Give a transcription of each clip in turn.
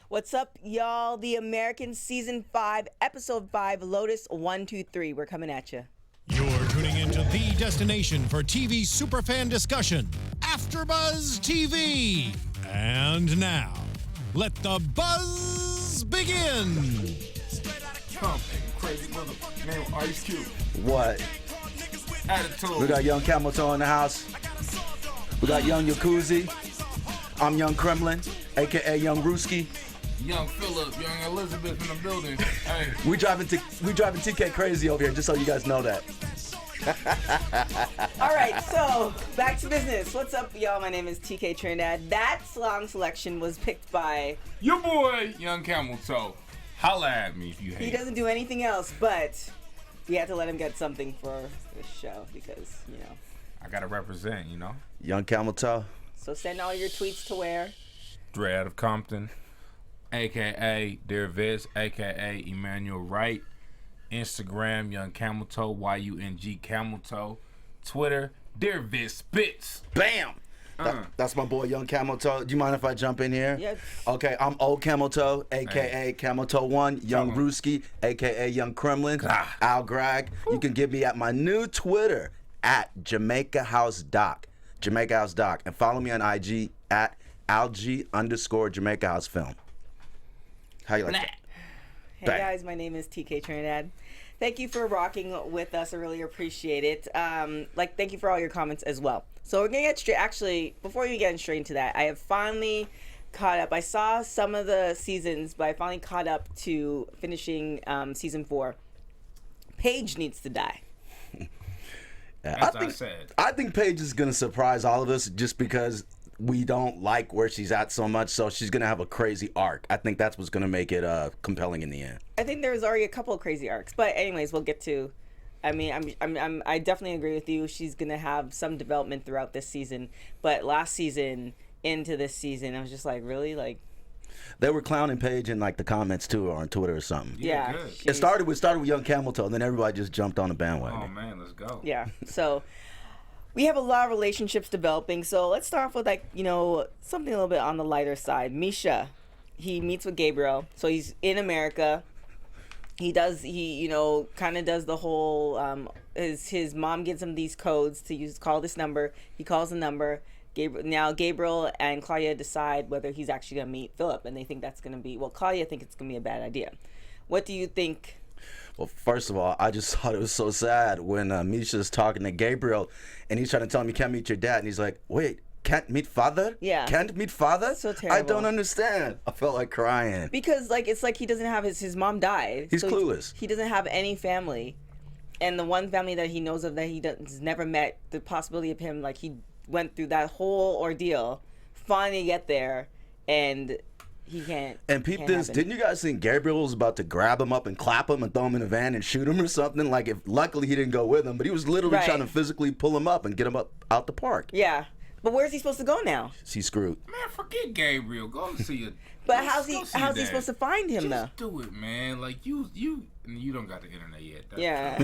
What's up, y'all? The Americans, Season 5, Episode 5, Lotus 1, 2, 3. We're coming at you. You're tuning into the destination for TV superfan discussion, AFTERBUZZ TV. And now, let the buzz begin. Crazy mother named Ice Cube. What? Attitude. We got young Camel Toe in the house. We got young Yakuzi. I'm young Kremlin, aka young Ruski. Young Philip, young Elizabeth in the building. Hey. We driving TK crazy over here, just so you guys know that. All right, so back to business. What's up, y'all? My name is TK Trinidad. That song selection was picked by Your boy, Young Camel Toe. Holla at me if you hate. He doesn't do anything else, but we had to let him get something for this show because, you know. I gotta represent, you know. Young Camel Toe. So send all your tweets to where? Dre out of Compton, aka Dear Viz, aka Emmanuel Wright. Instagram, Young Camel Toe, YUNG Camel Toe. Twitter, Dear Viz Spits. Bam! That's my boy, Young Camel Toe. Do you mind if I jump in here? Yes. Okay, I'm Old Camel Toe, a.k.a. Camel Toe 1, Young Ruski, a.k.a. Young Kremlin, Al Gragg. You can get me at my new Twitter, at Jamaica House Doc. Jamaica House Doc. And follow me on IG, at Algie_Jamaica House Film. How you like that? Hey, guys, my name is TK Trinidad. Thank you for rocking with us. I really appreciate it. Thank you for all your comments as well. So we're gonna get straight. Actually, before we get straight into that, I have finally caught up. I saw some of the seasons, but I finally caught up to finishing season 4. Paige needs to die. I think Paige is gonna surprise all of us just because we don't like where she's at so much, so she's gonna have a crazy arc. I think that's what's gonna make it compelling in the end. I think there's already a couple of crazy arcs, but anyways, we'll get to. I mean, I definitely agree with you. She's gonna have some development throughout this season, but last season into this season, I was just like, really, like. They were clowning Paige in like the comments too, or on Twitter or something. Yeah. It started with Young Camel Toe, and then everybody just jumped on the bandwagon. Oh man, let's go. Yeah. So. We have a lot of relationships developing, so let's start off with something a little bit on the lighter side. Misha, he meets with Gabriel, so he's in America. He kind of does the whole. His mom gives him these codes to call this number. He calls the number. Gabriel and Claudia decide whether he's actually gonna meet Philip, and they think that's gonna be Claudia thinks it's gonna be a bad idea. What do you think? Well, first of all, I just thought it was so sad when Misha's talking to Gabriel, and he's trying to tell him you can't meet your dad, and he's like, wait, can't meet father? Yeah. Can't meet father? So terrible. I don't understand. I felt like crying. Because, it's like he doesn't have his mom died. He's clueless. He doesn't have any family. And the one family that he knows of that he has never met, the possibility of him, he went through that whole ordeal, finally get there, and... He can't. And peep this, didn't you guys think Gabriel was about to grab him up and clap him and throw him in a van and shoot him or something? Luckily he didn't go with him, but he was literally trying to physically pull him up and get him up out the park. Yeah. But where's he supposed to go now? He's screwed. Man, forget Gabriel. Go see it. But how's he supposed to find him though? Just do it, man. You don't got the internet yet. Yeah.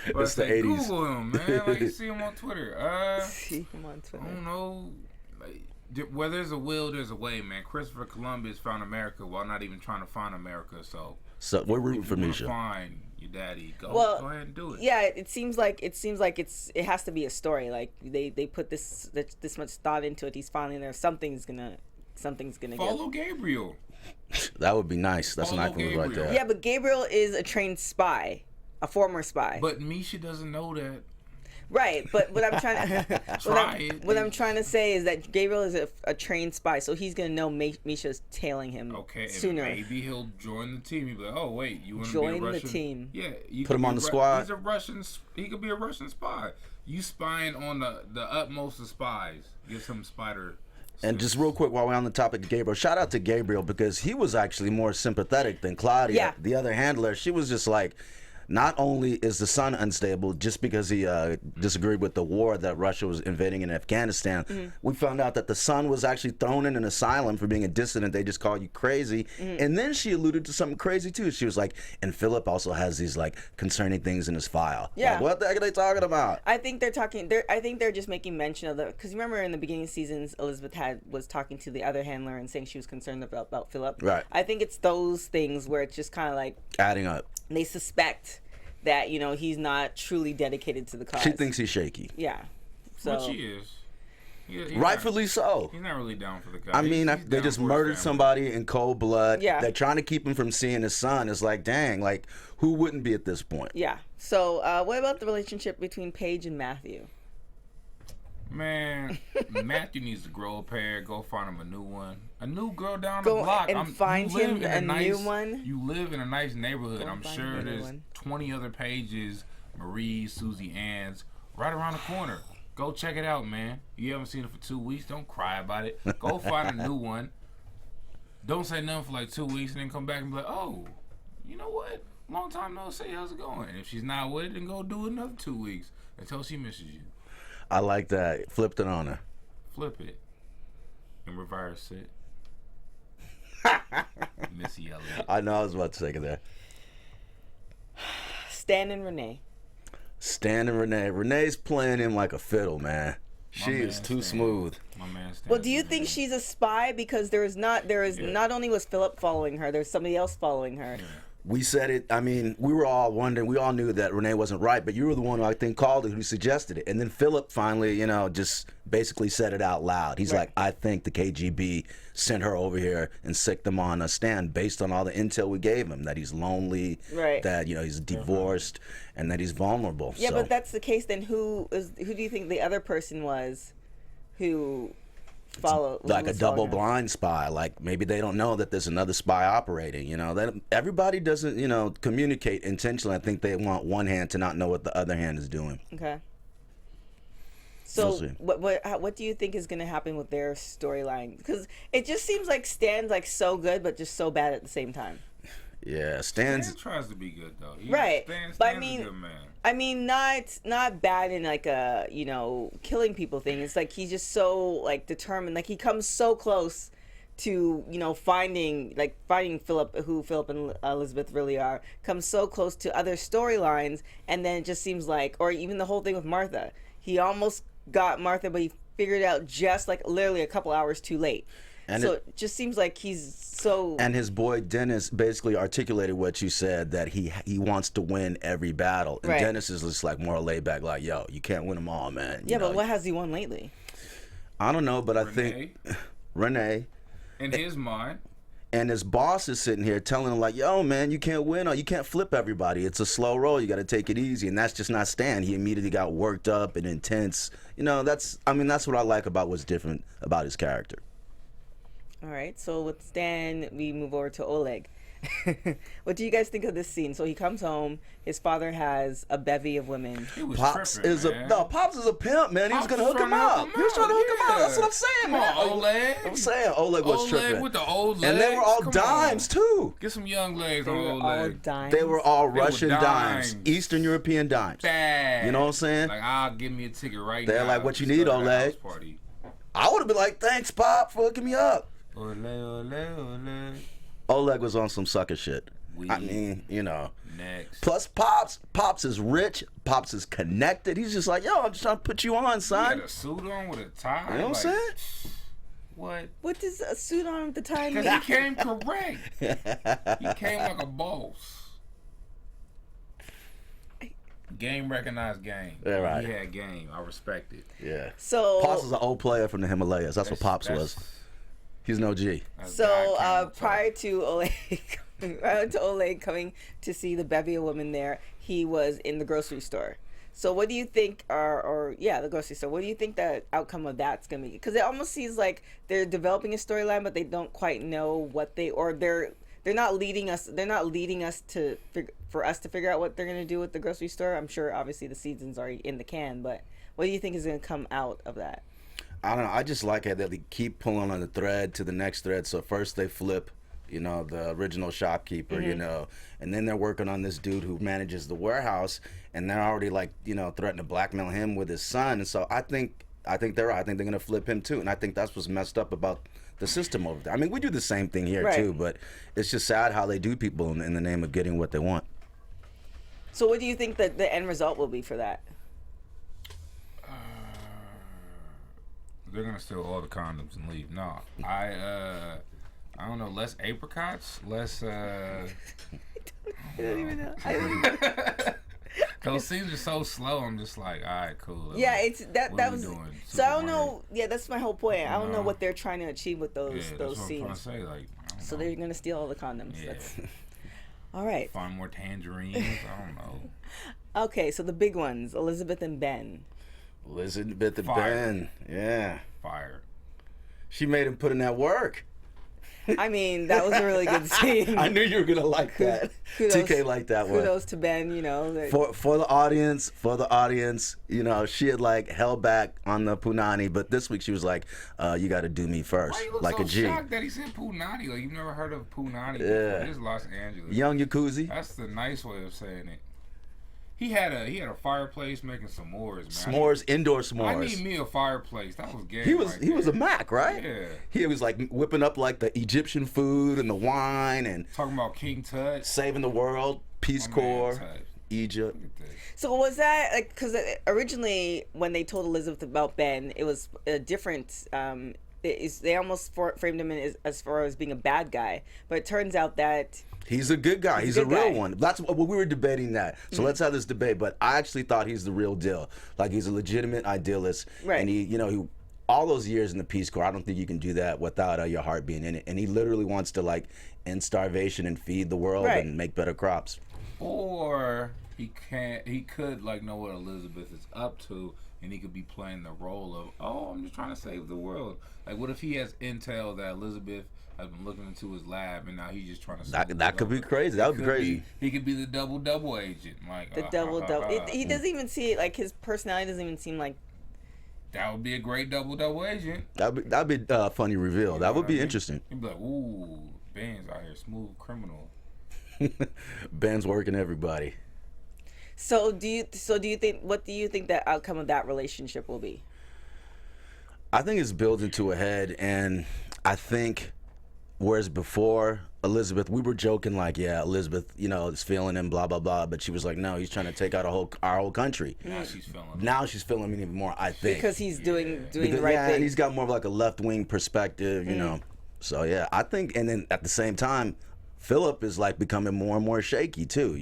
It's the 80s. Google him, man. See him on Twitter. See him on Twitter. I don't know. Where there's a will, there's a way, man. Christopher Columbus found America while not even trying to find America. So we're rooting for Misha. Find your daddy. Go ahead and do it. Yeah, it seems like it has to be a story. Like they put this much thought into it. He's finally there. Something's gonna follow Gabriel. That would be nice. That's an icon right there. Yeah, but Gabriel is a trained spy, a former spy. But Misha doesn't know that. Right, but what I'm trying to I'm trying to say is that Gabriel is a trained spy, so he's gonna know Misha's tailing him sooner. Maybe he'll join the team. He'll be like, oh wait, you want to join be a Russian? The team? Yeah, put him on the squad. He's a Russian. He could be a Russian spy. You spying on the utmost of spies. Get some spider. And just real quick, while we're on the topic of Gabriel, shout out to Gabriel because he was actually more sympathetic than Claudia. Yeah. The other handler, she was just like, not only is the son unstable just because he disagreed with the war that Russia was invading in Afghanistan, we found out that the son was actually thrown in an asylum for being a dissident. They just called you crazy. And then she alluded to something crazy too. She was like, and Philip also has these like concerning things in his file. Yeah. Like, what the heck are they talking about? I think they're talking. I think they're just making mention of the, because remember in the beginning seasons, Elizabeth was talking to the other handler and saying she was concerned about Philip. Right. I think it's those things where it's just kind of like Adding up. they suspect that he's not truly dedicated to the cause. She thinks he's shaky. Yeah. So Which he is. He's Rightfully so. He's not really down for the guy. I mean, He's they down just for his murdered family. somebody in cold blood. Yeah. They're trying to keep him from seeing his son. It's like, dang, like, who wouldn't be at this point? yeah. So what about the relationship between Paige and Matthew? Man, Matthew needs to grow a pair. Go find him a new one. A new girl down Go the block. and find you live him in a nice, new one? You live in a nice neighborhood. Go I'm find sure him a new there's one. 20 other Pages, Marie, Susie Ann's, right around the corner. Go check it out, man. You haven't seen it for 2 weeks. Don't cry about it. Go find a new one. Don't say nothing for like 2 weeks and then come back and be like, oh, you know what? Long time no see. How's it going? And if she's not with it, then go do another 2 weeks until she misses you. I like that. Flipped it on her. Flip it and reverse it. Missy Elliott. I know I was about to take it there. Stan and Renee. Stan and Renee. Renee's playing him like a fiddle, man. She man is too Stan. smooth. My man Stan. Well, do you think she's a spy? Because not only was Philip following her, there's somebody else following her. We said it. I mean, we were all wondering. We all knew that Renee wasn't right, but you were the one who I think called it, who suggested it. And then Philip finally, just basically said it out loud. He's Right. like, I think the KGB sent her over here and sicked them on a stand based on all the intel we gave him, that he's lonely, Right. that, he's divorced, and that he's vulnerable. Yeah, So, but that's the case. Then who do you think the other person was, who followed? who like a was following double her? blind spy. Like maybe they don't know that there's another spy operating. That everybody doesn't, communicate intentionally. I think they want one hand to not know what the other hand is doing. Okay. We'll So see. what do you think is going to happen with their storyline? Because it just seems like Stan's like so good, but just so bad at the same time. Yeah, Stan Stan's. tries to be good though. Right. Stan's But I a mean- good man. I mean, not bad in like a killing people thing. It's like he's just so like determined. Like he comes so close to finding Philip, who Philip and Elizabeth really are. Comes so close to other storylines, and then it just seems like, or even the whole thing with Martha. He almost got Martha, but he figured it out just like literally a couple hours too late. And so it just seems like he's so. And his boy Dennis basically articulated what you said, that he wants to win every battle. And Right. Dennis is just like more laid back, like, yo, you can't win them all, man. Yeah, but what has he won lately? I don't know, but I Renee, think Renee in his mind, and his boss is sitting here telling him like, yo, man, you can't win or you can't flip everybody. It's a slow roll. You got to take it easy. And that's just not Stan. He immediately got worked up and intense. That's what I like about what's different about his character. All right, so with Stan, we move over to Oleg. What do you guys think of this scene? So he comes home. His father has a bevy of women. he was Pops tripping, is man. Pops is a pimp, man. He was Pops gonna hook him up. He was trying to hook him up. That's what I'm saying, Come man. on, Oleg. I'm saying Oleg was tripping. with the old legs. And they were all Come dimes on. too. Get some young legs They on were old all legs. dimes. They were all They were Russian dimes, dimes. Eastern European dimes. Bad. You know what I'm saying? Like, I'll give me a ticket right now. They're like, what you to need, start a Oleg? house party. I would have been like, thanks, Pop, for hooking me up. Ole, ole, ole. Oleg was on some sucker shit. We- I mean, Next. Plus, Pops is rich. Pops is connected. He's just like, yo, I'm just trying to put you on, He had son. a suit on with a tie. You know what I'm saying? What? What does a suit on at the time Because mean? he came correct. He came like a boss. Game recognized game. Yeah, right. He had game. I respect it. Yeah. So Pops is an old player from the Himalayas. That's what Pops was. He's no G. that's So God came prior to Oleg coming to see the bevy of women there, he was in the grocery store. So what do you think the grocery store, what do you think the outcome of that's going to be? Because it almost seems like they're developing a storyline, but they don't quite know what they're not leading us for us to figure out what they're going to do with the grocery store. I'm sure obviously the season's already in the can, but what do you think is going to come out of that? I don't know. I just like how they keep pulling on the thread to the next thread. So first they flip you know, the original shopkeeper, you know, and then they're working on this dude who manages the warehouse, and they're already like, you know, threatening to blackmail him with his son. And so I think they're right. I think they're gonna flip him too, and I think that's what's messed up about the system over there. I mean, we do the same thing here too, but it's just sad how they do people in the name of getting what they want. So what do you think that the end result will be for that? They're gonna steal all the condoms and leave. No, I don't know. Less apricots, less. I don't even know. Those scenes are so slow. I'm just like, all right, cool. Yeah, like, it's that was. doing? So I don't know. Yeah, that's my whole point. I don't know what they're trying to achieve with those that's what scenes. I'm trying to say. Like, So they're gonna steal all the condoms. Yeah. That's, all right. Find more tangerines. I don't know. Okay, so the big ones, Elizabeth and Ben. Elizabeth and Fire. Ben, yeah. Fire. She made him put in that work. I mean, that was a really good scene. I knew you were gonna like that. TK liked that one. Kudos to Ben, you know. For the audience, you know, she had like held back on the punani, but this week she was like, "You got to do me first, Why you look like so a G." shocked that he said punani? Like, you've never heard of punani Yeah. before. This is Los Angeles. Young Jacuzzi. That's the nice way of saying it. He had a fireplace making s'mores, man. S'mores, indoor s'mores. I need me a fireplace. That was gay. He was right a Mac, right? Yeah. He was like whipping up like the Egyptian food and the wine and Talking about King Tut. saving the world, Peace My man Corps, Tut. Egypt. Look at this. So was that like because originally when they told Elizabeth about Ben, it was a different. They almost framed him as far as being a bad guy, but it turns out that He's a good guy. He's a good real guy. one. That's what we were debating that. So let's have this debate. But I actually thought he's the real deal. Like he's a legitimate idealist. Right. And he all those years in the Peace Corps, I don't think you can do that without your heart being in it. And he literally wants to like end starvation and feed the world Right. and make better crops. Or he could like know what Elizabeth is up to, and he could be playing the role of, oh, I'm just trying to save the world. Like, what if he has intel that Elizabeth has been looking into his lab, and now he's just trying to save the That could be world? crazy. That would be crazy. He could be the double agent. Like the double. He doesn't even see it. Like his personality doesn't even seem like. That would be a great double agent. That'd be a funny reveal. You That know would what be I mean? interesting. He'd be like, ooh, Ben's out here, smooth criminal. Ben's working everybody. So do you think? What do you think the outcome of that relationship will be? I think it's built into a head, and I think whereas before Elizabeth, we were joking like, yeah, Elizabeth, is feeling him, blah blah blah, but she was like, no, he's trying to take out our whole country. Now she's feeling him. Now she's feeling him even more, I think, Because he's doing the Because- right yeah, thing. and he's got more of like a left wing perspective, you know. So yeah, I think, and then at the same time, Philip is like becoming more and more shaky too.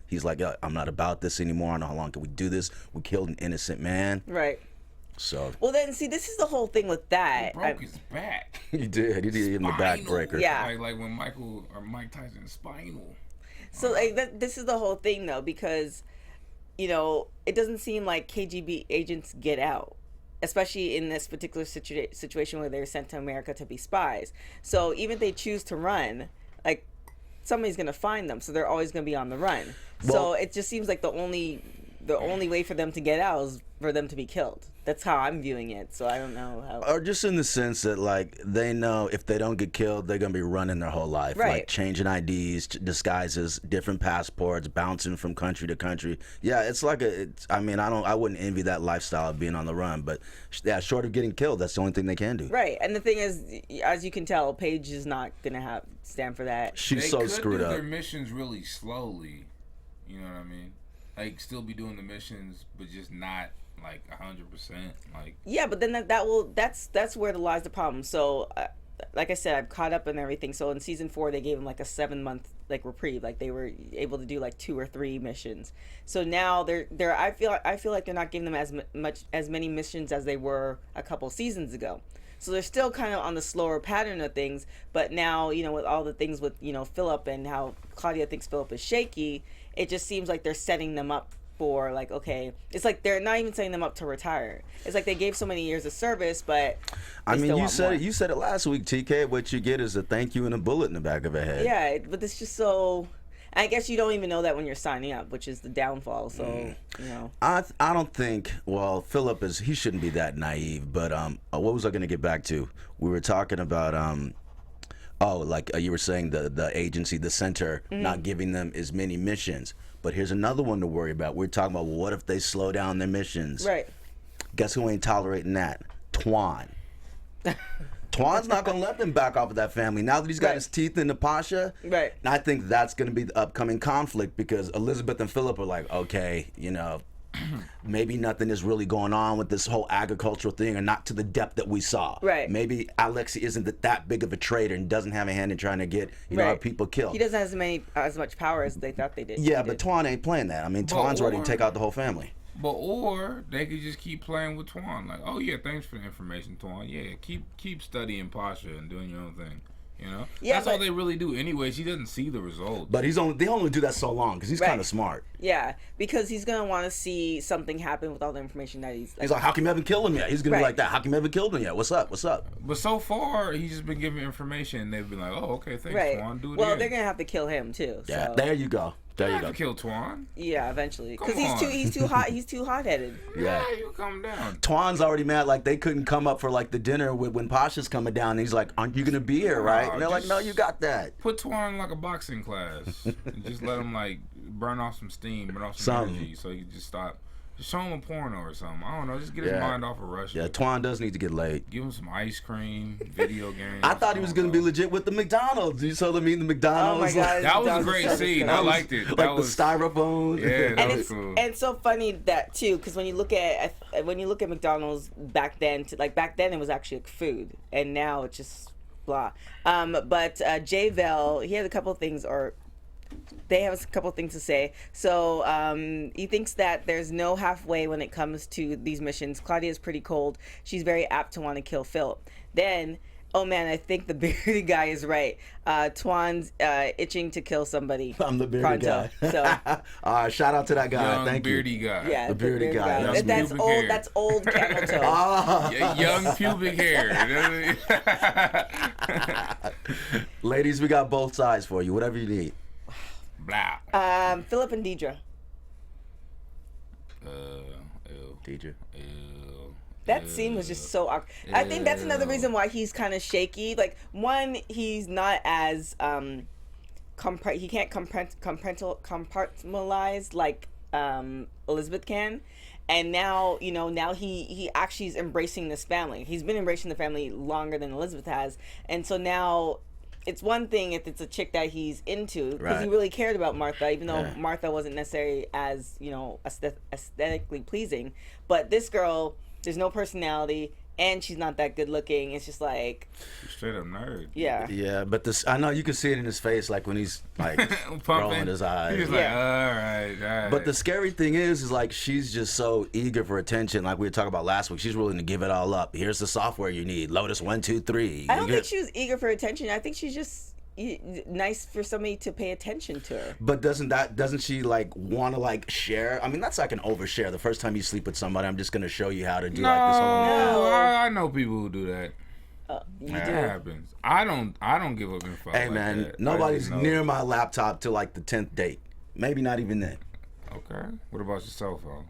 He's like, I'm not about this anymore. I don't know how long can we do this. We killed an innocent man. Right. So Well, then see, this is the whole thing with that. He broke his back. he did give him the backbreaker. Yeah. Like when Mike Tyson spinal. So like this is the whole thing though, because it doesn't seem like KGB agents get out, especially in this particular situation where they're sent to America to be spies. So even if they choose to run, like somebody's gonna find them, so they're always gonna be on the run. So Well- it just seems like the only way for them to get out is for them to be killed. That's how I'm viewing it. So I don't know how. Or just in the sense that like they know if they don't get killed, they're gonna be running their whole life, Right. like changing IDs, disguises, different passports, bouncing from country to country. Yeah, it's like I wouldn't envy that lifestyle of being on the run, but yeah, short of getting killed, that's the only thing they can do. Right, and the thing is, as you can tell, Paige is not gonna stand for that. She's They so could screwed do up. their missions really slowly. You know what I mean? Like still be doing the missions, but just not like 100%. Like Yeah, but then that's where lies the problem. So, like I said, I've caught up and everything. So in season 4, they gave them like a 7-month like reprieve. Like they were able to do like 2 or 3 missions. So now they're I feel like they're not giving them as many missions as they were a couple seasons ago. So they're still kind of on the slower pattern of things. But now with all the things with Philip and how Claudia thinks Philip is shaky, it just seems like they're setting them up for like, okay, it's like they're not even setting them up to retire. It's like they gave so many years of service, but You said it last week, TK. What you get is a thank you and a bullet in the back of a head. Yeah, but it's just so. I guess you don't even know that when you're signing up, which is the downfall. So I don't think. Well, Philip he shouldn't be that naive. But what was I going to get back to? We were talking about Oh, like you were saying, the agency, the center, not giving them as many missions. But here's another one to worry about. We're talking about, well, what if they slow down their missions? Right. Guess who ain't tolerating that? Tuan. Tuan's not going to let them back off of that family. Now that he's got his teeth into Pasha, Right. and I think that's going to be the upcoming conflict, because Elizabeth and Philip are like, okay, you know, maybe nothing is really going on with this whole agricultural thing, or not to the depth that we saw. Right. Maybe Alexei isn't that big of a traitor and doesn't have a hand in trying to get, you know, our people killed. He doesn't have as much power as they thought they did. Yeah, but Tuan ain't playing that. I mean, Tuan's ready to take out the whole family. But or they could just keep playing with Tuan, like, oh yeah, thanks for the information, Tuan. Yeah, keep studying Pasha and doing your own thing. You know, that's all they really do. Anyway, she doesn't see the results. But they only do that so long because he's kind of smart. Yeah, because he's gonna want to see something happen with all the information that he's like, how come you haven't killed him yet? He's gonna be like that. How come you haven't killed him yet? What's up? What's up? But so far, he's just been giving information, and they've been like, oh, okay, thanks, Tuan. Do it Well, again. they're gonna have to kill him too. Yeah, so. there you go. There you go. Kill Tuan. Yeah, eventually, because he's too hot. He's too hot-headed. Yeah, you calm down. Tuan's already mad. Like, they couldn't come up for like the dinner when Pasha's coming down. And he's like, "Aren't you gonna be here, right?" And they're like, "No, you got that." Put Tuan in like a boxing class and just let him like burn off some steam, burn off some energy, so he can just stop. Just show him a porno or something. I don't know. Just get his mind off of Russia. Yeah, Tuan does need to get laid. Give him some ice cream, video games. I thought he was going to be legit with the McDonald's. You saw them eating the McDonald's. Oh my God. That was a great scene. I liked it. Like that was the styrofoam. Yeah, that and was cool. And it's so funny that too, because when you look at McDonald's back then, back then it was actually like food, and now it's just blah. But Jay Vell, he has a couple of things, or they have a couple of things to say. So he thinks that there's no halfway when it comes to these missions. Claudia's pretty cold. She's very apt to want to kill Philip. Then, oh man, I think the bearded guy is right. Tuan's itching to kill somebody. I'm the bearded guy. So, shout out to that guy. Young Thank beardy you. guy. Yeah, the bearded guy. That's old. hair. That's old camel toe. Young pubic hair. Ladies, we got both sides for you. Whatever you need. Blah. Philip and Deidre. Deidre. That scene was just so awkward. I think that's another reason why he's kind of shaky. Like, one, he's not as he can't compartmentalize like Elizabeth can. And now, now he actually is embracing this family. He's been embracing the family longer than Elizabeth has. And so now it's one thing if it's a chick that he's into, because he really cared about Martha, even though Martha wasn't necessarily as, aesthetically pleasing. But this girl, there's no personality, and she's not that good looking. It's just like straight up nerd. Yeah. Yeah, but I know you can see it in his face, like when he's like rolling his eyes. He's like, all right. But the scary thing is like she's just so eager for attention. Like we were talking about last week, she's willing to give it all up. Here's the software you need. Lotus 1, 2, 3. I don't think she was eager for attention. I think she's just nice for somebody to pay attention to her. But doesn't she like want to like share? I mean, that's like an overshare. The first time you sleep with somebody, I'm just gonna show you how to do like this whole. No. I know people who do that. You that do. happens. I don't give up info. Hey like man, that. nobody's near my laptop till like the 10th date. Maybe not even then. Okay. What about your cell phone?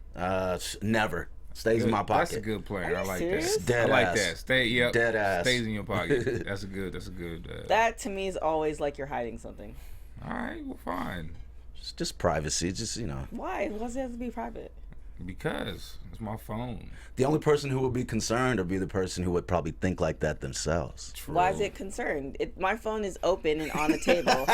Never. Stays in my pocket. That's a good plan. I like serious? that. Dead I like ass. that. Dead ass. Stays in your pocket. That's a good. That to me is always like you're hiding something. All right. Well, fine. It's just privacy. Just Why? Why does it have to be private? Because it's my phone. The only person who would be concerned would be the person who would probably think like that themselves. True. Why is it concerned? My phone is open and on the table.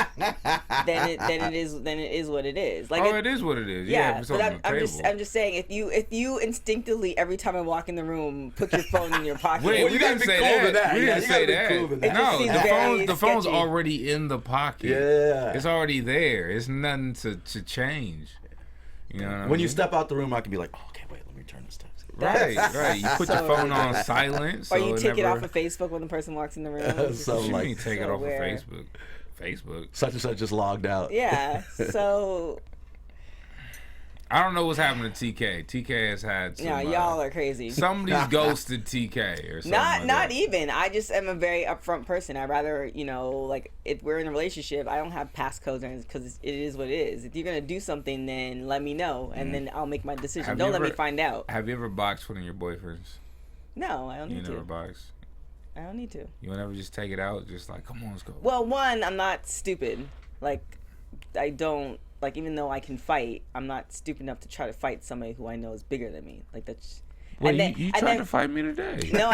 then it is what it is. Like it is what it is. Yeah, if it's but on the table. I'm just saying if you instinctively every time I walk in the room put your phone in your pocket. Wait, Well, you gotta didn't be say cool with that. We Yeah, didn't you say gotta be that. cool with It that. just No, seems very the phone's sketchy. already in the pocket. Yeah. It's already there. It's nothing to change. You know what I When you mean? step out the room, I can be like, oh, okay, wait, let me turn this down. Right. You put your phone on silent. So Or you take it never... off of Facebook when the person walks in the room. So What you like, mean take it so off weird. of Facebook? such and such just logged out. Yeah. So I don't know what's happening to TK. TK has had some, y'all are crazy. Somebody's ghosted TK or something. Not that. even. I just am a very upfront person. I rather, like if we're in a relationship, I don't have passcodes because it is what it is. If you're gonna do something, then let me know, and then I'll make my decision. Have Don't you let me ever- find out. Have you ever boxed one of your boyfriends? No, I don't You need never to. boxed. I don't need to. You won't ever just take it out, just like, come on, let's go. Well, one, I'm not stupid. Like, I don't, like, even though I can fight, I'm not stupid enough to try to fight somebody who I know is bigger than me. Like, that's... Well, you tried to fight me today. No,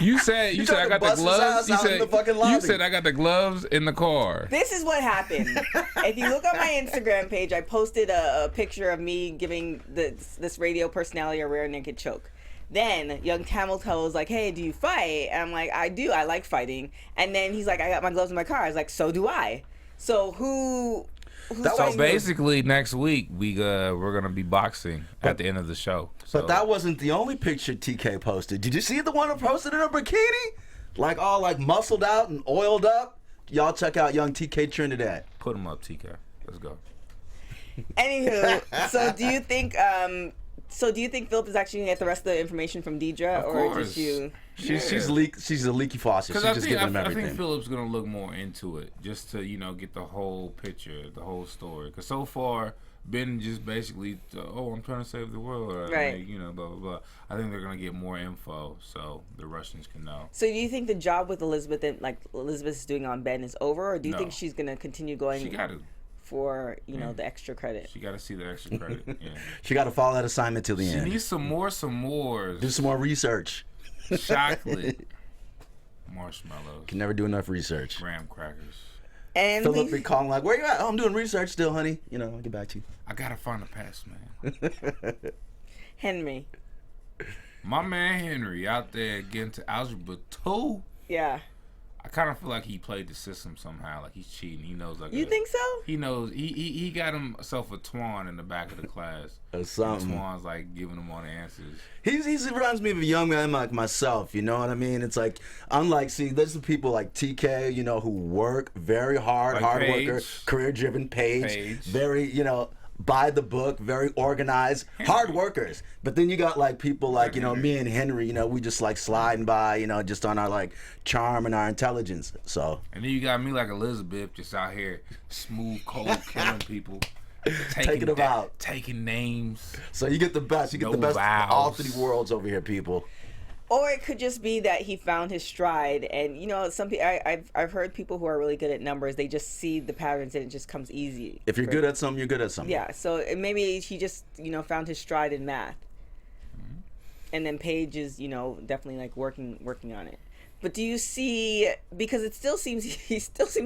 You said I got the gloves. You said I got the gloves in the car. This is what happened. If you look on my Instagram page, I posted a picture of me giving this radio personality a rare naked choke. Then young Camel Toe was like, "Hey, do you fight?" And I'm like, "I do. I like fighting." And then he's like, "I got my gloves in my car." I was like, "So do I." So who's so basically, next week we're gonna be boxing at the end of the show. So. But that wasn't the only picture TK posted. Did you see the one who posted in a bikini, like all like muscled out and oiled up? Y'all check out young TK Trinidad. Put him up, TK. Let's go. Anywho, so do you think Philip is actually gonna get the rest of the information from Deidre, or just you? She's a leaky faucet. She's just giving him everything. I think Philip's gonna look more into it, just to get the whole picture, the whole story. Because so far, Ben just basically, I'm trying to save the world, right? Blah blah blah. I think they're gonna get more info, so the Russians can know. So do you think the job with Elizabeth and Elizabeth is doing on Ben is over, or do you think she's gonna continue going? She got to. For the extra credit. She got to see the extra credit. Yeah. She got to follow that assignment till the end. She needs some more. Do some more research. Chocolate, marshmallows. Can never do enough research. Graham crackers. And Philip be calling like, "Where you at?" "Oh, I'm doing research still, honey. I'll get back to you." I gotta find a pass, man. Henry. My man Henry out there getting to algebra 2. Yeah. I kind of feel like he played the system somehow, like he's cheating. He knows, like, you think so? He knows he got himself a Tuan in the back of the class. Or something. Tuan's like giving him all the answers. He reminds me of a young man like myself. You know what I mean? It's like, unlike, there's some people like TK, who work very hard, like hard Paige. worker, career driven. Paige, very, by the book, very organized, hard workers. But then you got like people like, me and Henry, we just like sliding by, just on our like charm and our intelligence. So. And then you got me like Elizabeth, just out here smooth, cold, killing people. Taking them out. Taking names. So you get the best. You get the best of all 3 worlds over here, people. Or it could just be that he found his stride, and some people I've heard people who are really good at numbers. They just see the patterns, and it just comes easy. If you're good at something, you're good at something. Yeah. So maybe he just found his stride in math, and then Paige is definitely like working on it. But do you see, because he still seems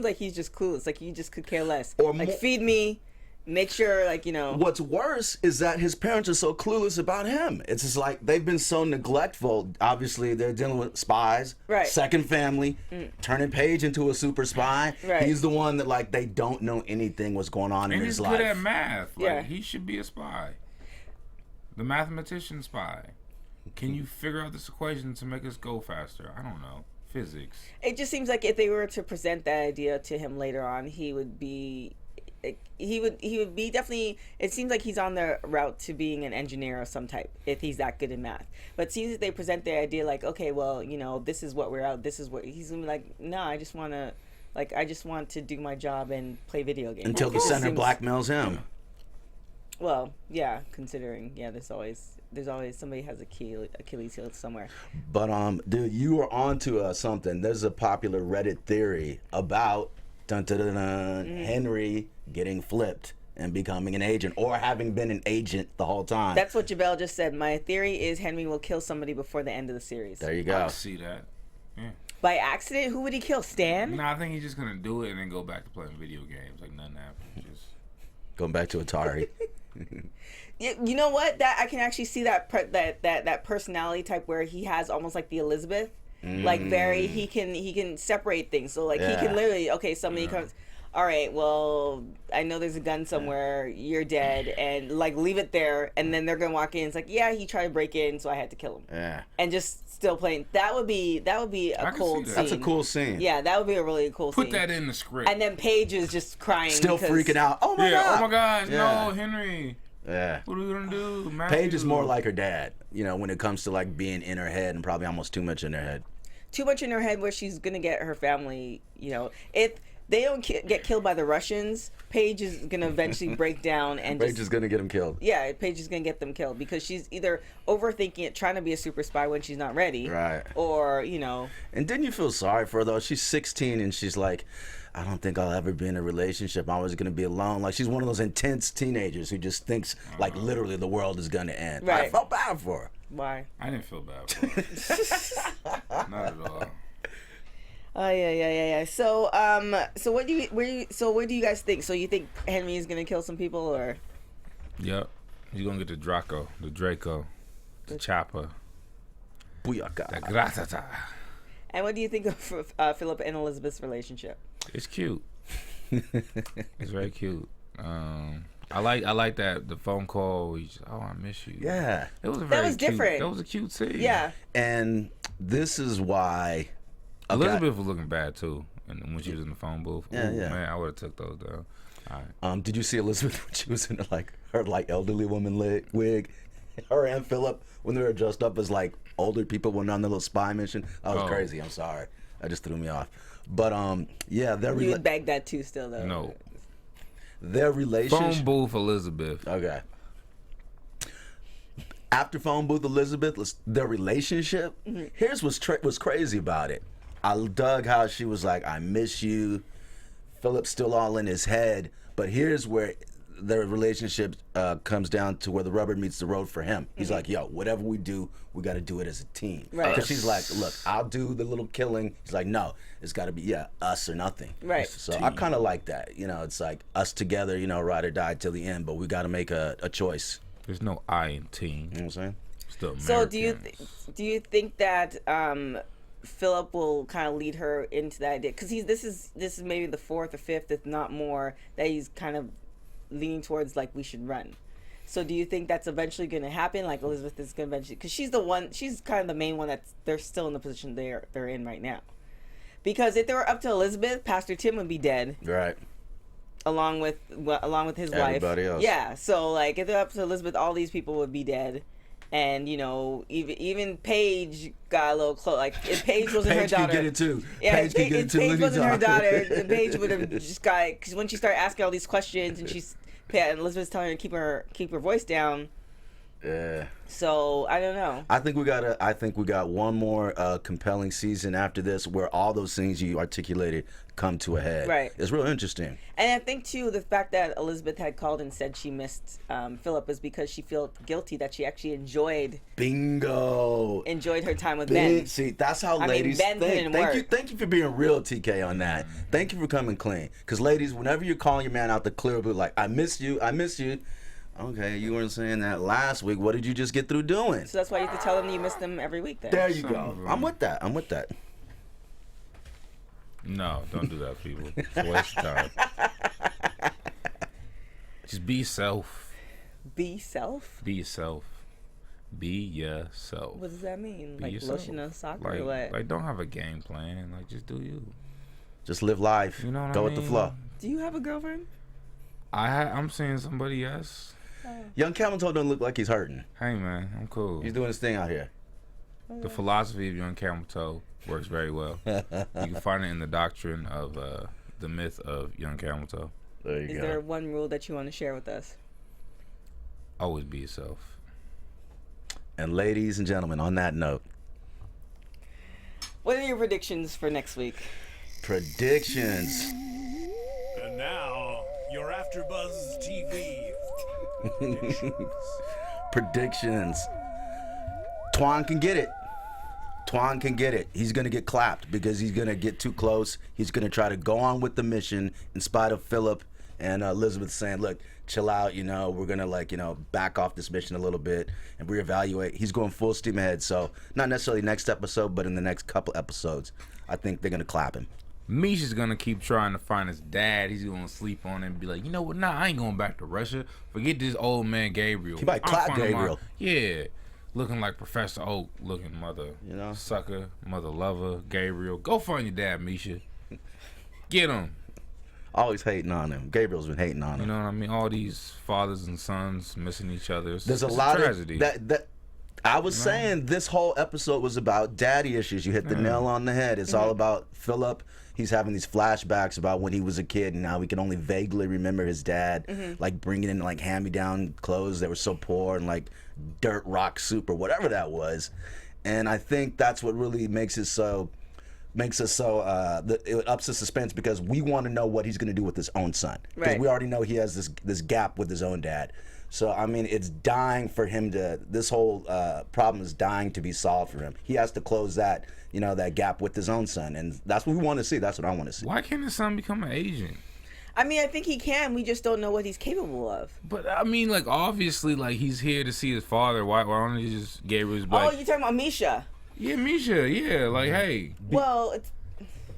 like he's just clueless, like he just could care less. Or like feed me. Make sure, What's worse is that his parents are so clueless about him. It's just like they've been so neglectful. Obviously, they're dealing with spies, right? Second family, turning Paige into a super spy. Right. He's the one that they don't know anything what's going on in his life. And he's good at math. Yeah. He should be a spy. The mathematician spy. Can you figure out this equation to make us go faster? I don't know. Physics. It just seems like if they were to present that idea to him later on, he would be definitely, it seems like he's on the route to being an engineer of some type if he's that good in math. But it seems that they present the idea like, okay, well, this is what we're out, this is what he's gonna be like, no, I just want to do my job and play video games. Until the center blackmails him. Well, yeah, considering, there's always somebody has Achilles heel somewhere. But dude, you were onto something. There's a popular Reddit theory about Henry getting flipped and becoming an agent, or having been an agent the whole time. That's what Jabel just said. My theory is Henry will kill somebody before the end of the series. There you go. I see that. Yeah. By accident? Who would he kill? Stan? No, I think he's just gonna do it and then go back to playing video games like nothing happened. Just going back to Atari. You know what? That I can actually see that personality type where he has almost like the Elizabeth, like very he can separate things. So like he can literally somebody comes. All right, well, I know there's a gun somewhere. You're dead, and like leave it there, and then they're gonna walk in. It's like, yeah, he tried to break in, so I had to kill him. Yeah, and just still playing. That would be a cool scene. That's a cool scene. Yeah, that would be a really cool scene. Put that in the script. And then Paige is just crying, still freaking out. Oh my god! Oh my god! Yeah. No, Henry. Yeah. What are we gonna do? Paige is more like her dad. When it comes to like being in her head, and probably almost too much in her head. Too much in her head, where she's gonna get her family. they don't get killed by the Russians, Paige is gonna eventually break down and Paige is gonna get him killed. Yeah, Paige is gonna get them killed because she's either overthinking it, trying to be a super spy when she's not ready, right? Or And didn't you feel sorry for her though? She's 16 and she's like, I don't think I'll ever be in a relationship. I'm always gonna be alone. Like she's one of those intense teenagers who just thinks like literally the world is gonna end. Right. I felt bad for her. Why? I didn't feel bad for her. Not at all. Oh yeah. So where do you guys think? So you think Henry is gonna kill some people, or? Yep. He's gonna get the Draco, the Chopper, Booyaka. the Gratata. And what do you think of Philip and Elizabeth's relationship? It's cute. It's very cute. I like that the phone call. I miss you. Yeah. It was was cute, different. That was a cute scene. Yeah. And this is why Elizabeth was looking bad too, and when she was in the phone booth. Yeah, Ooh, yeah. Man, I would have took those down. All right. Did you see Elizabeth when she was in her elderly woman wig? Her and Philip when they were dressed up as like older people when on the little spy mission. That was crazy. I'm sorry. That just threw me off. But yeah, You would bag that too, still though. No. Their relationship. Phone booth Elizabeth. Okay. After phone booth Elizabeth, their relationship. Here's what's crazy about it. I dug how she was like, "I miss you." Philip's still all in his head, but here's where their relationship comes down to where the rubber meets the road for him. He's like, "Yo, whatever we do, we got to do it as a team." Right. Because she's like, "Look, I'll do the little killing." He's like, "No, it's got to be us or nothing." Right. So I kind of like that. It's like us together. Ride or die till the end, but we got to make a choice. There's no I in team. You know what I'm saying? Still Americans. So do you think that Philip will kind of lead her into that idea? Because this is maybe the fourth or fifth, if not more, that he's kind of leaning towards like we should run. So do you think that's eventually going to happen? Like Elizabeth is going to eventually, because she's kind of the main one they're still in the position they're in right now. Because if they were up to Elizabeth, Pastor Tim would be dead. Right. Along with his wife. Everybody else. Yeah. So like if they're up to Elizabeth, all these people would be dead. And even Paige got a little close. Like if Paige wasn't her daughter, Paige could get it too. Yeah, Paige could get it too. Paige wasn't her daughter, then Paige would have have just got. Because when she started asking all these questions, and and Elizabeth's telling her to keep her voice down. Yeah. So I don't know. I think we got one more compelling season after this, where all those things you articulated come to a head. Right. It's real interesting. And I think too the fact that Elizabeth had called and said she missed Philip is because she felt guilty that she actually enjoyed her time with Ben. See, that's how ladies Ben think. work. Thank you for being real, TK, on that. Thank you for coming clean. Because ladies, whenever you're calling your man out the clear blue, like I miss you. Okay, you weren't saying that last week. What did you just get through doing? So that's why you have to tell them you miss them every week. Then There you go. I'm with that. No, don't do that, people. It's a waste of time. Just be yourself. Be self. Be yourself. Be yourself. What does that mean? Be like yourself. lotion on soccer or what? Like, don't have a game plan. Like, just do you. Just live life. You know what Go I with the mean? flow. Do you have a girlfriend? I'm seeing somebody else. Young Camel Toe don't look like he's hurting. Hey, man, I'm cool. He's doing his thing out here. The philosophy of Young Camel Toe works very well. You can find it in the doctrine of the myth of Young Camel Toe. There you Is go. there one rule that you want to share with us? Always be yourself. And ladies and gentlemen, on that note, What are your predictions for next week? predictions. And now, your AfterBuzz TV. Predictions. Tuan can get it. He's going to get clapped because he's going to get too close. He's going to try to go on with the mission in spite of Philip and Elizabeth saying, look, chill out, we're going to back off this mission a little bit and reevaluate. He's going full steam ahead. So not necessarily next episode, but in the next couple episodes, I think they're going to clap him. Misha's gonna keep trying to find his dad. He's gonna sleep on him and be like, you know what? Nah, I ain't going back to Russia. Forget this old man Gabriel. He might clap Gabriel. Yeah. Looking like Professor Oak, looking mother sucker, mother lover, Gabriel. Go find your dad, Misha. Get him. Always hating on him. Gabriel's been hating on him. You know what I mean? All these fathers and sons missing each other. There's a lot tragedy. of that. I was saying this whole episode was about daddy issues. You hit the nail on the head. It's all about Philip. He's having these flashbacks about when he was a kid, and now he can only vaguely remember his dad, like bringing in like hand-me-down clothes that were so poor and like dirt rock soup or whatever that was. And I think that's what really makes us so. It ups the suspense because we want to know what he's going to do with his own son. Because we already know he has this gap with his own dad. So, I mean, it's dying for him to, this whole problem is dying to be solved for him. He has to close that, that gap with his own son. And that's what we want to see. That's what I want to see. Why can't his son become an agent? I mean, I think he can. We just don't know what he's capable of. But, I mean, like, obviously, like, he's here to see his father. Why don't he just Gabriel's Oh, you're talking about Misha? Yeah, Misha, yeah. Like, hey. Well,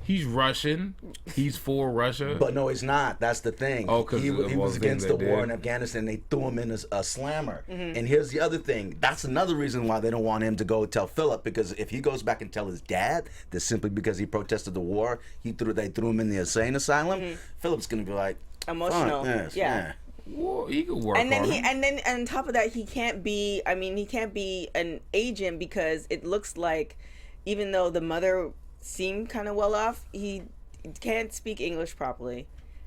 he's Russian. He's for Russia. But no, he's not. That's the thing. Oh, because he was against the war in Afghanistan. They threw him in a slammer. And here's the other thing. That's another reason why they don't want him to go tell Philip, because if he goes back and tell his dad that simply because he protested the war, they threw him in the insane asylum, Philip's gonna be like emotional. Yeah. Well, he could work and then on him. On top of that, he can't be an agent because it looks like even though the mother seemed kind of well off, he can't speak English properly.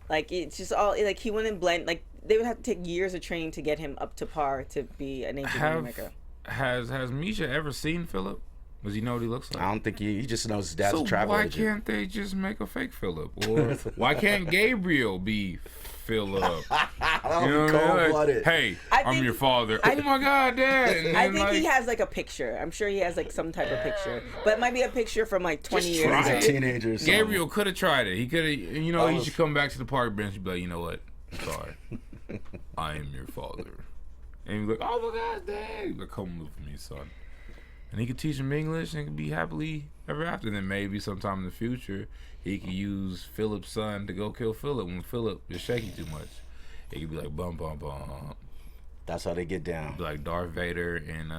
Like, it's just all like he wouldn't blend. Like, they would have to take years of training to get him up to par to be an agent in America. Has Misha ever seen Philip? Does he know what he looks like? I don't think he just knows his dad's a travel agent. So why can't they just make a fake Philip? Or why can't Gabriel be Philip? Cold-blooded. Hey, I'm your father. Oh my God, Dad! I think he has like a picture. I'm sure he has like some type of picture, but it might be a picture from like 20 years ago. He's a teenager. Gabriel could have tried it. He could have. He should come back to the park bench and be like, you know what? I'm sorry. I am your father. And he's like, oh my God, Dad! He's like, come live with me, son. And he could teach him English and could be happily ever after. And then maybe sometime in the future, he could use Philip's son to go kill Philip when Philip is shaking too much. It could be like bum bum bum. That's how they get down. Like Darth Vader and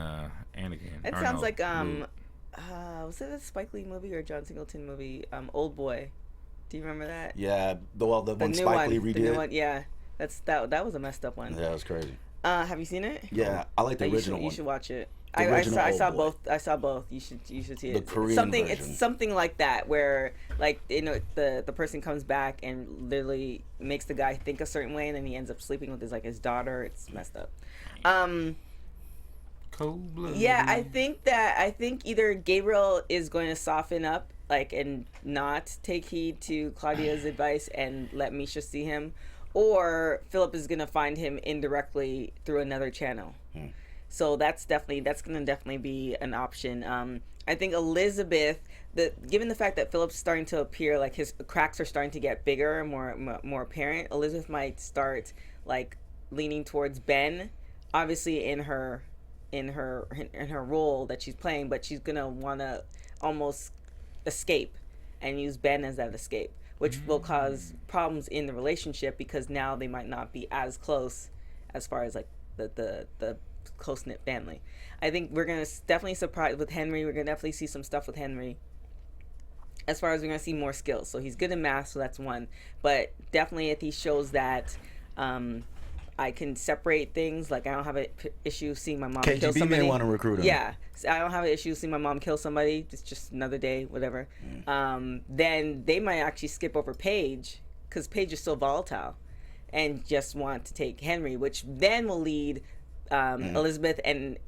Anakin. It sounds like was it a Spike Lee movie or a John Singleton movie? Old Boy. Do you remember that? Yeah, the one Spike Lee redid. The new one, yeah. That was a messed up one. Yeah, it was crazy. Have you seen it? Yeah, I like the original one. You should watch it. I saw both. I saw both. You should see it. The Korean version. It's something like that where like the person comes back and literally makes the guy think a certain way, and then he ends up sleeping with his daughter. It's messed up. Cold-blooded. Yeah, I think either Gabriel is going to soften up and not take heed to Claudia's advice and let Misha see him, or Philip is going to find him indirectly through another channel. So that's going to definitely be an option. I think Elizabeth, given the fact that Philip's starting to appear, like his cracks are starting to get bigger and more apparent, Elizabeth might start like leaning towards Ben, obviously in her role that she's playing, but she's gonna want to almost escape and use Ben as that escape, which will cause problems in the relationship because now they might not be as close as far as like the close-knit family. I think we're going to definitely surprise with Henry. We're going to definitely see some stuff with Henry. As far as we're going to see more skills. So he's good in math, so that's one. But definitely if he shows that I can separate things, like I don't have an issue seeing my mom kill somebody. KGB may want to recruit him. Yeah. So I don't have an issue seeing my mom kill somebody. It's just another day, whatever. Then they might actually skip over Paige because Paige is so volatile and just want to take Henry, which then will lead Elizabeth and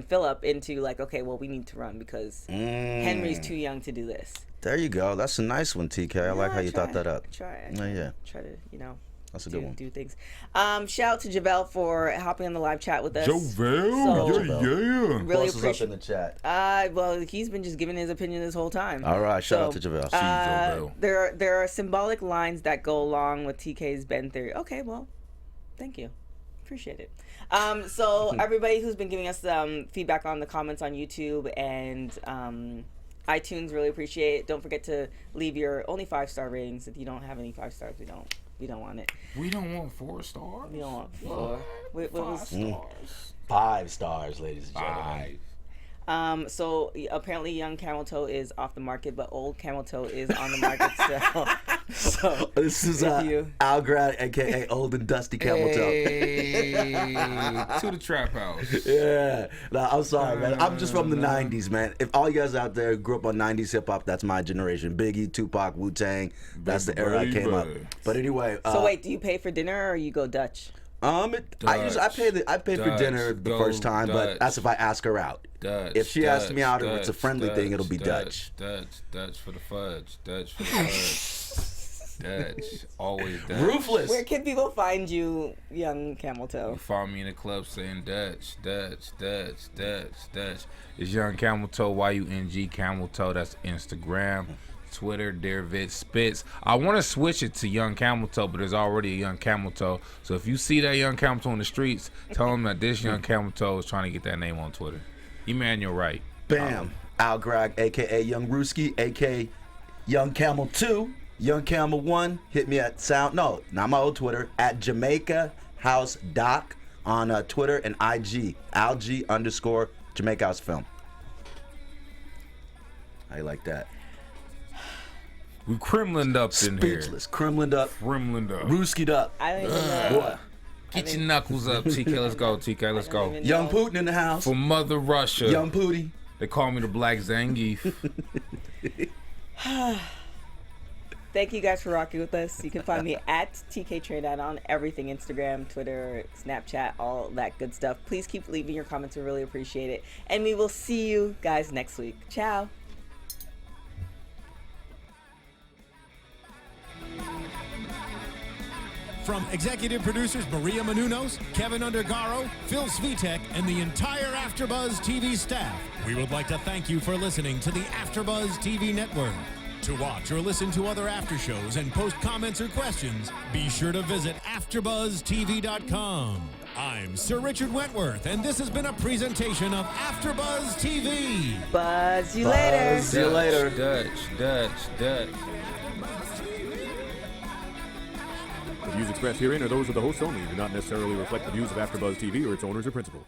Philip into like, okay, well, we need to run because Henry's too young to do this. There you go. That's a nice one, TK. I like how you thought that up. Try to, that's a good one. Do things. Shout out to Javel for hopping on the live chat with us. Javel, yeah. Really appreciate up in the chat. Well, he's been just giving his opinion this whole time. All right, shout out to Javel. There are symbolic lines that go along with TK's Ben theory. Okay, well, thank you. Appreciate it. So everybody who's been giving us feedback on the comments on YouTube and iTunes, really appreciate it. Don't forget to leave your only 5-star ratings. If you don't have any 5 stars, we don't want it. We don't want 4 stars. We don't want 4. What was 5 stars? 5 stars, ladies and gentlemen. So apparently, young camel toe is off the market, but old camel toe is on the market still. So This is Al Gragg, aka Old and Dusty Camel Toe. To the trap house. Yeah. Nah, I'm sorry, man. I'm just from the 90s, man. If all you guys out there grew up on 90s hip hop, that's my generation. Biggie, Tupac, Wu-Tang. That's the era I came up. But anyway. So wait, do you pay for dinner or you go Dutch? I pay for dinner the first time, but that's if I ask her out. If she asks me out or it's a friendly thing, it'll be Dutch. Dutch for the fudge. Dutch for the fudge. Dutch. Always Dutch. Ruthless. Where can people find you, young camel toe? You find me in the club saying Dutch. It's Young Camel Toe, YUNG Camel Toe. That's Instagram. Twitter, Dear Spits. I want to switch it to Young Camel Toe, but there's already a Young Camel Toe. So if you see that Young Camel Toe in the streets, tell him that this Young Camel Toe is trying to get that name on Twitter. Emmanuel Wright. Bam. Al Gragg, a.k.a. Young Rooski, a.k.a. Young Camel 2, Young Camel 1. Hit me at not my old Twitter, at Jamaica House Doc on Twitter and IG, alg_Jamaica House Film. How you like that? We Kremlined up in here. Speechless. Kremlined up. Rooskied up. I don't even know. Boy. Get your knuckles up, TK. Let's go, TK. Let's go. Young Putin in the house. For Mother Russia. Young Pootie. They call me the Black Zangief. Thank you guys for rocking with us. You can find me at TK Trinidad on everything: Instagram, Twitter, Snapchat, all that good stuff. Please keep leaving your comments. We really appreciate it. And we will see you guys next week. Ciao. From executive producers Maria Menounos, Kevin Undergaro, Phil Svitek, and the entire AfterBuzz TV staff, we would like to thank you for listening to the AfterBuzz TV network. To watch or listen to other after shows and post comments or questions, be sure to visit AfterBuzzTV.com. I'm Sir Richard Wentworth, and this has been a presentation of AfterBuzz TV. Buzz you later. See you later. Dutch. The views expressed herein are those of the hosts only and do not necessarily reflect the views of AfterBuzz TV or its owners or principals.